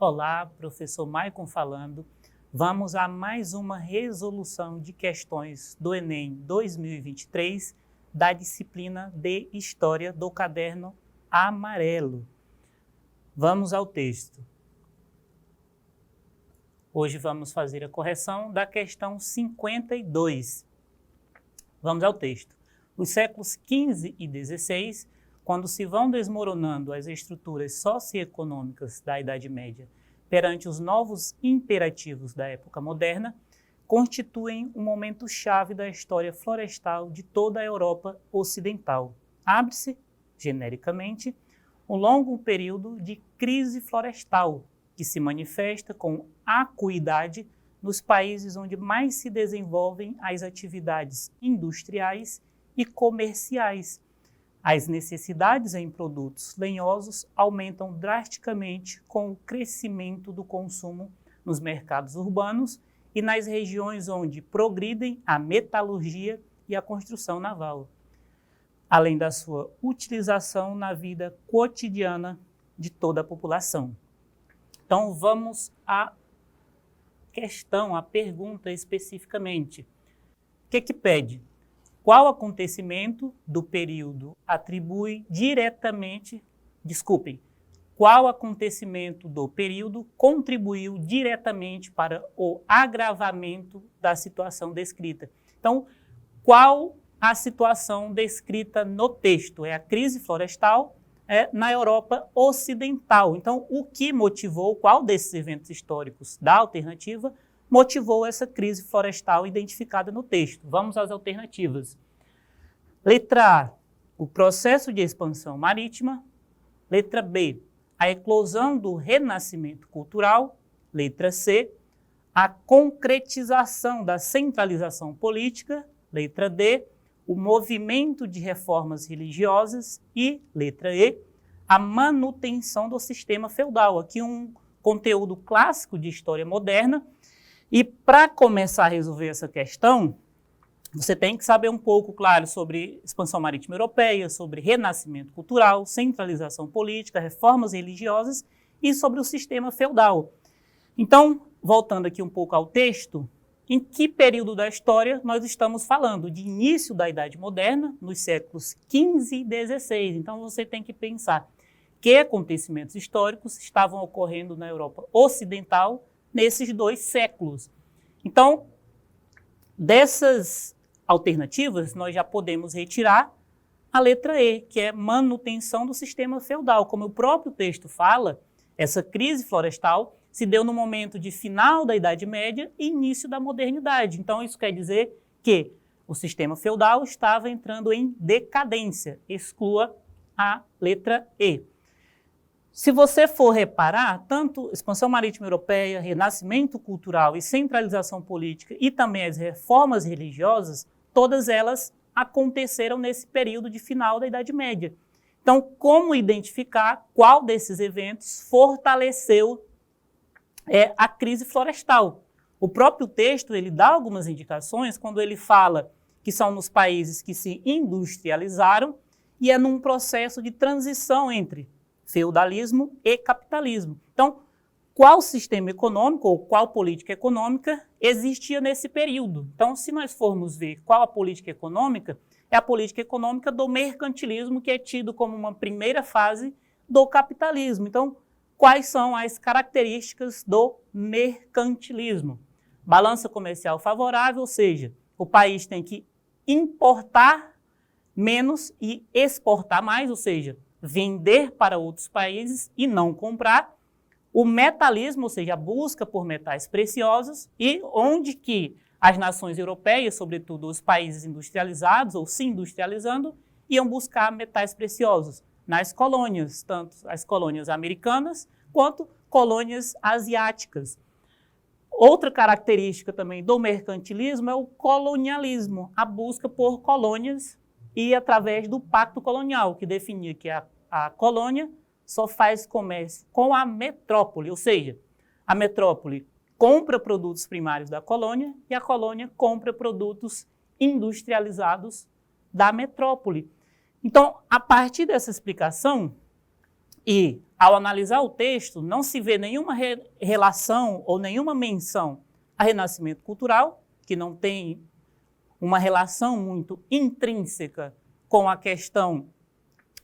Olá, professor Maicon falando. Vamos a mais uma resolução de questões do Enem 2023 da disciplina de História do caderno amarelo. Vamos ao texto. Hoje vamos fazer a correção da questão 52. Vamos ao texto. Os séculos XV e XVI, quando se vão desmoronando as estruturas socioeconômicas da Idade Média perante os novos imperativos da época moderna, constituem um momento-chave da história florestal de toda a Europa Ocidental. Abre-se, genericamente, um longo período de crise florestal, que se manifesta com acuidade nos países onde mais se desenvolvem as atividades industriais e comerciais. As necessidades em produtos lenhosos aumentam drasticamente com o crescimento do consumo nos mercados urbanos e nas regiões onde progridem a metalurgia e a construção naval, além da sua utilização na vida cotidiana de toda a população. Então, vamos à questão, à pergunta especificamente. O que pede? Qual acontecimento do período qual acontecimento do período contribuiu diretamente para o agravamento da situação descrita? Então, qual a situação descrita no texto? É a crise florestal na Europa Ocidental. Então, o que motivou, qual desses eventos históricos da alternativa motivou essa crise florestal identificada no texto? Vamos às alternativas. Letra A, o processo de expansão marítima. Letra B, a eclosão do renascimento cultural. Letra C, a concretização da centralização política. Letra D, o movimento de reformas religiosas. E, letra E, a manutenção do sistema feudal. Aqui um conteúdo clássico de história moderna. E para começar a resolver essa questão, você tem que saber um pouco, claro, sobre expansão marítima europeia, sobre renascimento cultural, centralização política, reformas religiosas e sobre o sistema feudal. Então, voltando aqui um pouco ao texto, em que período da história nós estamos falando? De início da Idade Moderna, nos séculos XV e XVI. Então, você tem que pensar que acontecimentos históricos estavam ocorrendo na Europa Ocidental nesses 2 séculos. Então, dessas alternativas, nós já podemos retirar a letra E, que é manutenção do sistema feudal. Como o próprio texto fala, essa crise florestal se deu no momento de final da Idade Média e início da modernidade. Então, isso quer dizer que o sistema feudal estava entrando em decadência. Exclua a letra E. Se você for reparar, tanto expansão marítima europeia, renascimento cultural e centralização política e também as reformas religiosas, todas elas aconteceram nesse período de final da Idade Média. Então, como identificar qual desses eventos fortaleceu a crise florestal? O próprio texto ele dá algumas indicações quando ele fala que são nos países que se industrializaram e é num processo de transição entre feudalismo e capitalismo. Então, qual sistema econômico ou qual política econômica existia nesse período? Então, se nós formos ver qual a política econômica, é a política econômica do mercantilismo, que é tido como uma primeira fase do capitalismo. Então, quais são as características do mercantilismo? Balança comercial favorável, ou seja, o país tem que importar menos e exportar mais, ou seja, vender para outros países e não comprar. O metalismo, ou seja, a busca por metais preciosos, e onde que as nações europeias, sobretudo os países industrializados ou se industrializando, iam buscar metais preciosos nas colônias, tanto as colônias americanas quanto colônias asiáticas. Outra característica também do mercantilismo é o colonialismo, a busca por colônias e através do pacto colonial, que definia que a colônia só faz comércio com a metrópole, ou seja, a metrópole compra produtos primários da colônia e a colônia compra produtos industrializados da metrópole. Então, a partir dessa explicação, E, ao analisar o texto, não se vê nenhuma relação ou nenhuma menção a renascimento cultural, que não tem uma relação muito intrínseca com a questão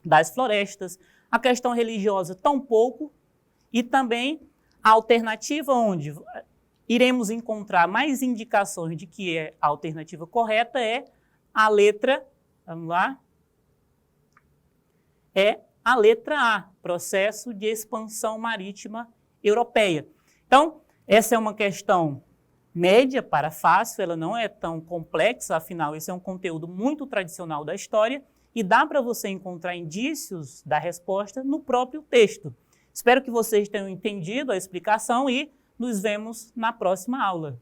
das florestas, a questão religiosa tampouco, e também a alternativa onde iremos encontrar mais indicações de que é a alternativa correta é a letra, vamos lá, é a letra A, processo de expansão marítima europeia. Então, essa é uma questão média para fácil, ela não é tão complexa, afinal, esse é um conteúdo muito tradicional da história e dá para você encontrar indícios da resposta no próprio texto. Espero que vocês tenham entendido a explicação e nos vemos na próxima aula.